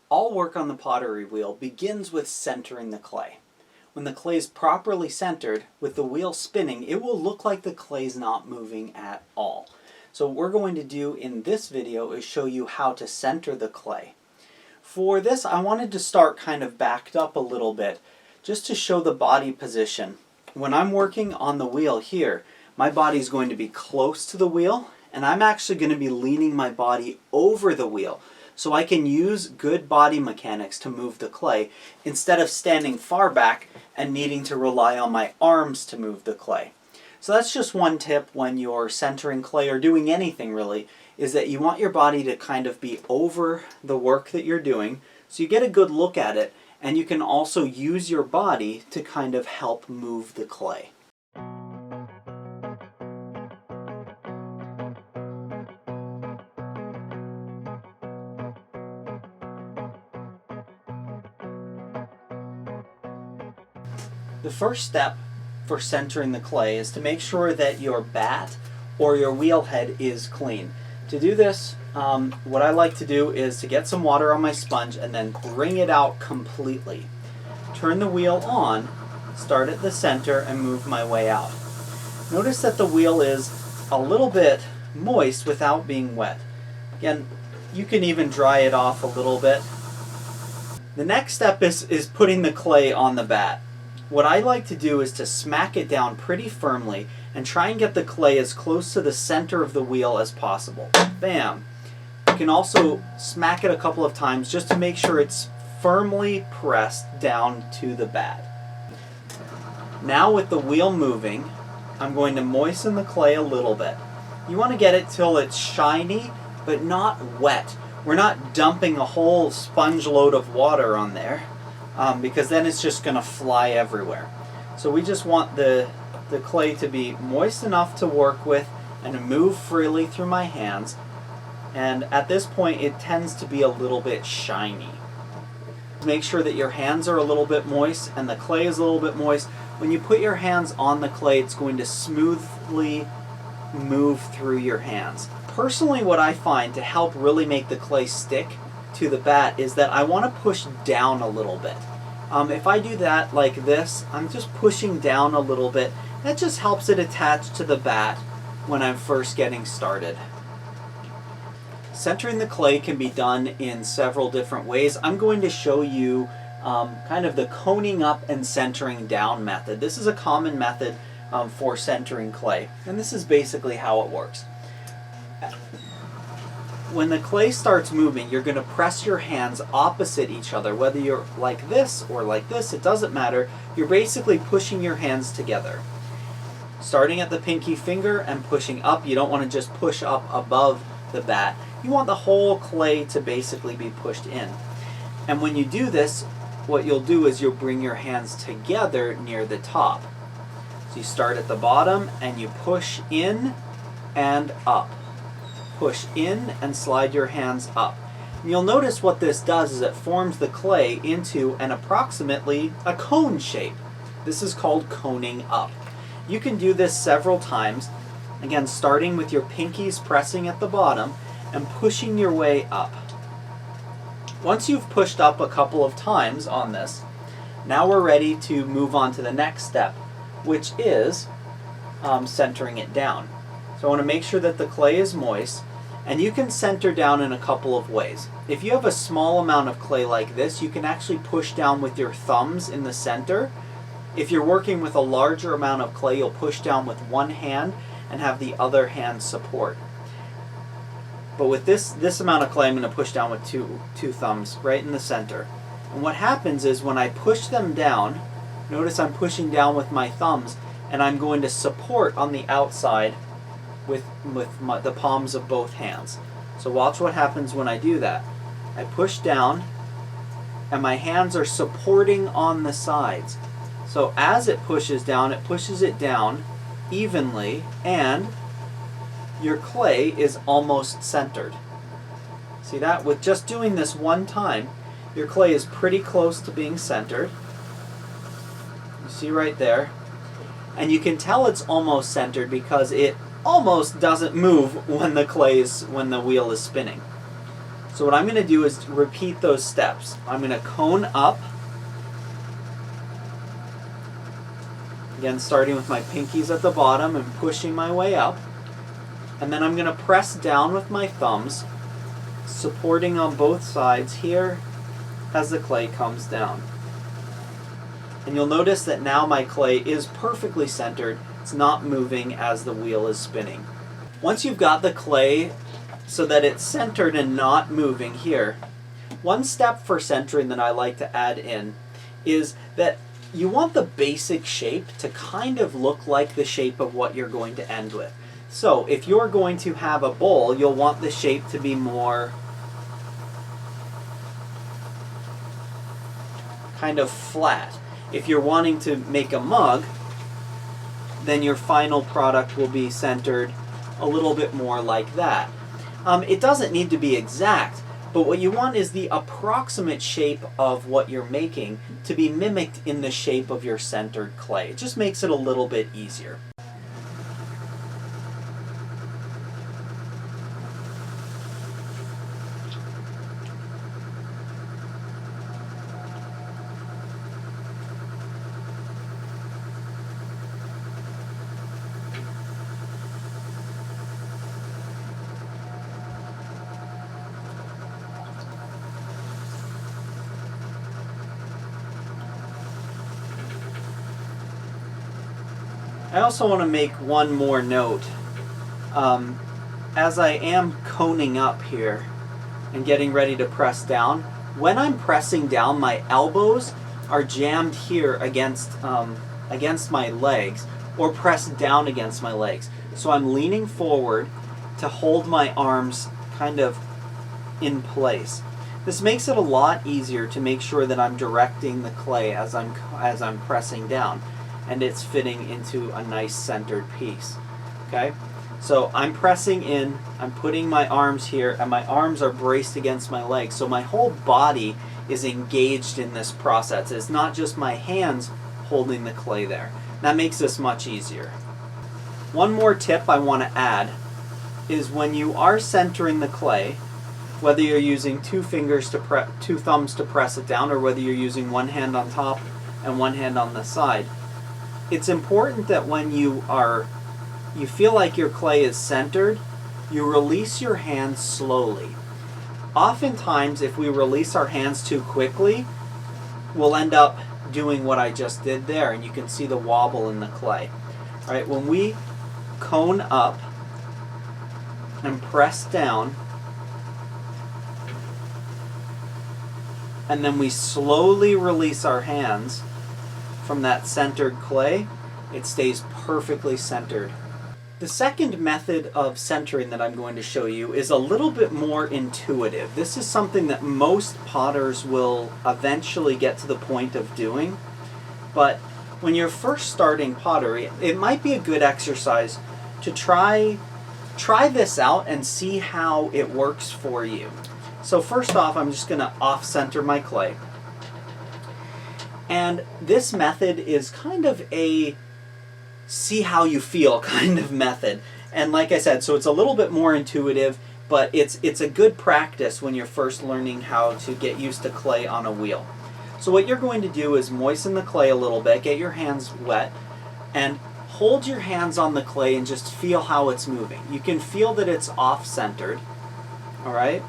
All work on the pottery wheel begins with centering the clay. When the clay is properly centered, with the wheel spinning, it will look like the clay is not moving at all. So what we're going to do in this video is show you how to center the clay. For this, I wanted to start kind of backed up a little bit, just to show the body position. When I'm working on the wheel here, my body is going to be close to the wheel, and I'm actually going to be leaning my body over the wheel, so I can use good body mechanics to move the clay instead of standing far back and needing to rely on my arms to move the clay. So that's just one tip when you're centering clay or doing anything really, is that you want your body to kind of be over the work that you're doing so you get a good look at it, and you can also use your body to kind of help move the clay. The first step for centering the clay is to make sure that your bat or your wheel head is clean. To do this, what I like to do is to get some water on my sponge and then wring it out completely. Turn the wheel on, start at the center, and move my way out. Notice that the wheel is a little bit moist without being wet. Again, you can even dry it off a little bit. The next step is putting the clay on the bat. What I like to do is to smack it down pretty firmly and try and get the clay as close to the center of the wheel as possible. Bam! You can also smack it a couple of times just to make sure it's firmly pressed down to the bat. Now with the wheel moving, I'm going to moisten the clay a little bit. You want to get it till it's shiny but not wet. We're not dumping a whole sponge load of water on there. Because then it's just going to fly everywhere. So we just want the clay to be moist enough to work with and to move freely through my hands. And at this point it tends to be a little bit shiny. Make sure that your hands are a little bit moist and the clay is a little bit moist. When you put your hands on the clay, it's going to smoothly move through your hands. Personally, what I find to help really make the clay stick to the bat is that I want to push down a little bit. If I do that like this, I'm just pushing down a little bit. That just helps it attach to the bat when I'm first getting started. Centering the clay can be done in several different ways. I'm going to show you kind of the coning up and centering down method. This is a common method for centering clay, and this is basically how it works. When the clay starts moving, you're going to press your hands opposite each other. Whether you're like this or like this, it doesn't matter. You're basically pushing your hands together. Starting at the pinky finger and pushing up. You don't want to just push up above the bat. You want the whole clay to basically be pushed in. And when you do this, what you'll do is you'll bring your hands together near the top. So you start at the bottom and you push in and up. Push in and slide your hands up. And you'll notice what this does is it forms the clay into an approximately a cone shape. This is called coning up. You can do this several times, again starting with your pinkies pressing at the bottom and pushing your way up. Once you've pushed up a couple of times on this, now we're ready to move on to the next step, which is centering it down. So I want to make sure that the clay is moist, and you can center down in a couple of ways. If you have a small amount of clay like this, you can actually push down with your thumbs in the center. If you're working with a larger amount of clay, you'll push down with one hand and have the other hand support. But with this amount of clay, I'm going to push down with two thumbs right in the center. And what happens is when I push them down, notice I'm pushing down with my thumbs, and I'm going to support on the outside with the palms of both hands. So watch what happens when I do that. I push down and my hands are supporting on the sides. So as it pushes it down evenly, and your clay is almost centered. See that? With just doing this one time, your clay is pretty close to being centered. You see right there? And you can tell it's almost centered because it almost doesn't move when the wheel is spinning. So what I'm going to do is repeat those steps. I'm going to cone up. Again, starting with my pinkies at the bottom and pushing my way up. And then I'm going to press down with my thumbs, supporting on both sides here as the clay comes down. And you'll notice that now my clay is perfectly centered. It's not moving as the wheel is spinning. Once you've got the clay so that it's centered and not moving here, one step for centering that I like to add in is that you want the basic shape to kind of look like the shape of what you're going to end with. So if you're going to have a bowl, you'll want the shape to be more kind of flat. If you're wanting to make a mug, then your final product will be centered a little bit more like that. It doesn't need to be exact, but what you want is the approximate shape of what you're making to be mimicked in the shape of your centered clay. It just makes it a little bit easier. I also want to make one more note. As I am coning up here and getting ready to press down, when I'm pressing down, my elbows are jammed here against my legs, or pressed down against my legs. So I'm leaning forward to hold my arms kind of in place. This makes it a lot easier to make sure that I'm directing the clay as I'm pressing down, and it's fitting into a nice centered piece. Okay? So I'm pressing in, I'm putting my arms here, and my arms are braced against my legs. So my whole body is engaged in this process. It's not just my hands holding the clay there. That makes this much easier. One more tip I want to add is when you are centering the clay, whether you're using two thumbs to press it down, or whether you're using one hand on top and one hand on the side, it's important that when you feel like your clay is centered, you release your hands slowly. Oftentimes, if we release our hands too quickly, we'll end up doing what I just did there, and you can see the wobble in the clay. All right, when we cone up and press down, and then we slowly release our hands from that centered clay, it stays perfectly centered. The second method of centering that I'm going to show you is a little bit more intuitive. This is something that most potters will eventually get to the point of doing, but when you're first starting pottery, it might be a good exercise to try this out and see how it works for you. So first off, I'm just going to off-center my clay. And this method is kind of a see how you feel kind of method. And like I said, so it's a little bit more intuitive, but it's a good practice when you're first learning how to get used to clay on a wheel. So what you're going to do is moisten the clay a little bit, get your hands wet, and hold your hands on the clay and just feel how it's moving. You can feel that it's off-centered, all right?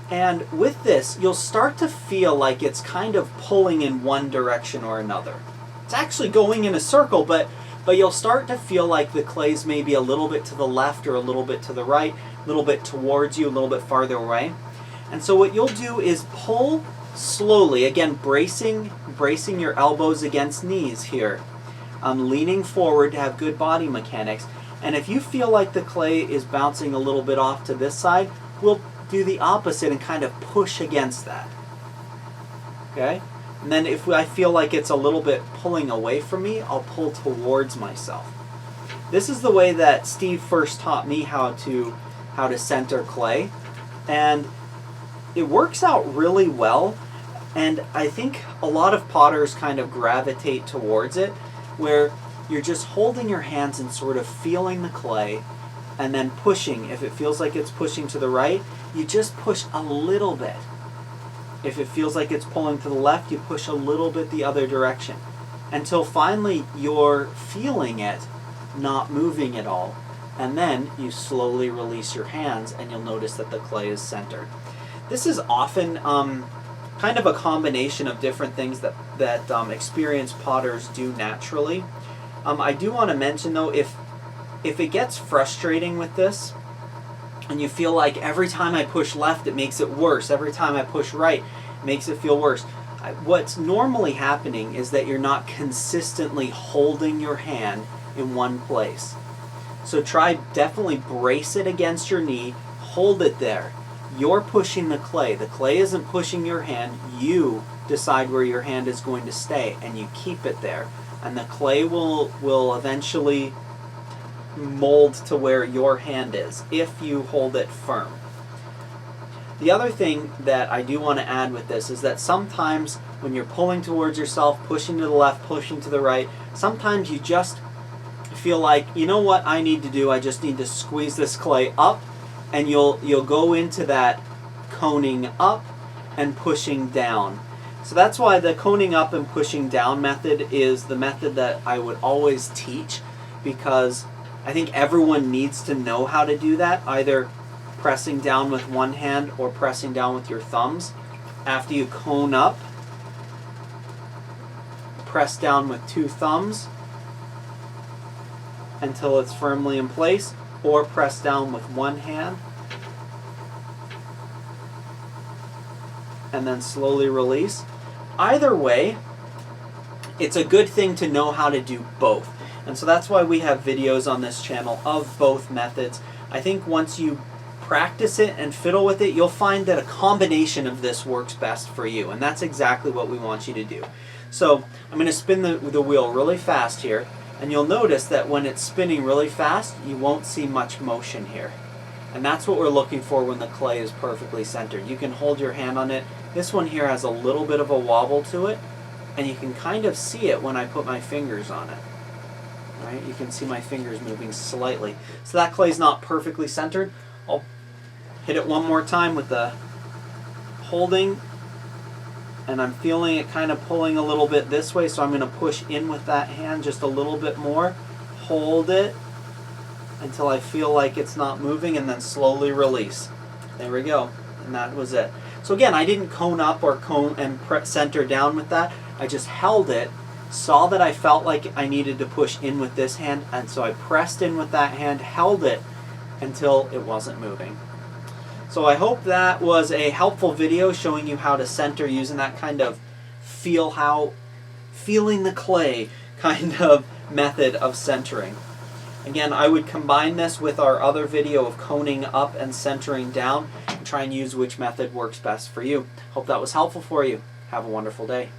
And with this, you'll start to feel like it's kind of pulling in one direction or another. It's actually going in a circle, but you'll start to feel like the clay's maybe a little bit to the left or a little bit to the right, a little bit towards you, a little bit farther away. And so what you'll do is pull slowly, again bracing your elbows against knees here, leaning forward to have good body mechanics. And if you feel like the clay is bouncing a little bit off to this side, we'll do the opposite and kind of push against that. Okay? And then if I feel like it's a little bit pulling away from me, I'll pull towards myself. This is the way that Steve first taught me how to center clay, and it works out really well. And I think a lot of potters kind of gravitate towards it, where you're just holding your hands and sort of feeling the clay and then pushing if it feels like it's pushing to the right, you just push a little bit. If it feels like it's pulling to the left, you push a little bit the other direction until finally you're feeling it not moving at all. And then you slowly release your hands and you'll notice that the clay is centered. This is often kind of a combination of different things that experienced potters do naturally. I do want to mention though, if it gets frustrating with this, and you feel like every time I push left it makes it worse, every time I push right it makes it feel worse, what's normally happening is that you're not consistently holding your hand in one place. So try, definitely brace it against your knee, hold it there. You're pushing the clay. The clay isn't pushing your hand. You decide where your hand is going to stay and you keep it there. And the clay will eventually mold to where your hand is if you hold it firm. The other thing that I do want to add with this is that sometimes when you're pulling towards yourself, pushing to the left, pushing to the right, sometimes you just feel like, you know what I need to do? I just need to squeeze this clay up, and you'll go into that coning up and pushing down. So that's why the coning up and pushing down method is the method that I would always teach, because I think everyone needs to know how to do that, either pressing down with one hand or pressing down with your thumbs. After you cone up, press down with two thumbs until it's firmly in place, or press down with one hand and then slowly release. Either way, it's a good thing to know how to do both. And so that's why we have videos on this channel of both methods. I think once you practice it and fiddle with it, you'll find that a combination of this works best for you. And that's exactly what we want you to do. So I'm going to spin the wheel really fast here. And you'll notice that when it's spinning really fast, you won't see much motion here. And that's what we're looking for when the clay is perfectly centered. You can hold your hand on it. This one here has a little bit of a wobble to it, and you can kind of see it when I put my fingers on it. Right? You can see my fingers moving slightly. So that clay's not perfectly centered. I'll hit it one more time with the holding, and I'm feeling it kind of pulling a little bit this way, so I'm going to push in with that hand just a little bit more. Hold it until I feel like it's not moving, and then slowly release. There we go. And that was it. So again, I didn't cone up or cone and center down with that. I just held it, saw that I felt like I needed to push in with this hand, and so I pressed in with that hand, held it until it wasn't moving. So I hope that was a helpful video showing you how to center using that kind of feeling the clay kind of method of centering. Again, I would combine this with our other video of coning up and centering down and try and use which method works best for you. Hope that was helpful for you. Have a wonderful day.